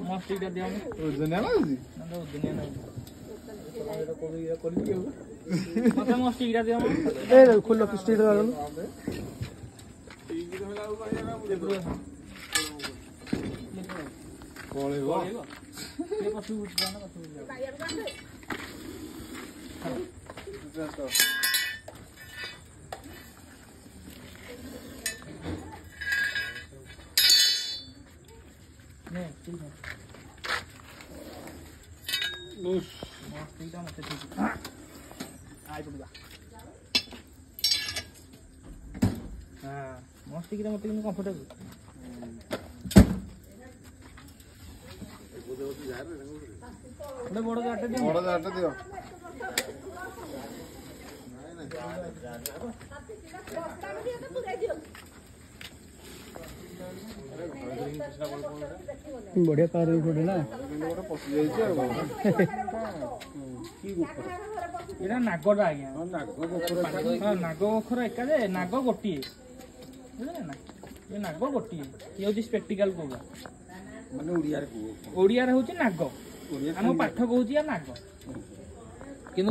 मस्टिकटा दिया ओजनिया लाଗୁଛି ना तो दुनिया ना एटा कोबी करबी हो मत मस्टिकटा दिया ए खोल स्टिक लगा लो ठीक रे लागू भाई पळेबो ये पसु उठा ना पसु जातो नहीं ठीक है लूस मस्टिकटा मत ठीक आई पड़वा हां मस्टिकटा मत किन कंफर्टेबल बड़ जाटे दियो बड़ जाटे दियो बढ़िया कार पड़े ना पशि जाइए एटा नागटा आज्ञा नाग गोखर एका जे नाग गोटे बुझे ना ये नाग गोटे ये हूँ स्पेक्टिकल कोबा माने ओडिया रे ओडिया रे होची नाग हम पाठ कहूची नाग किंतु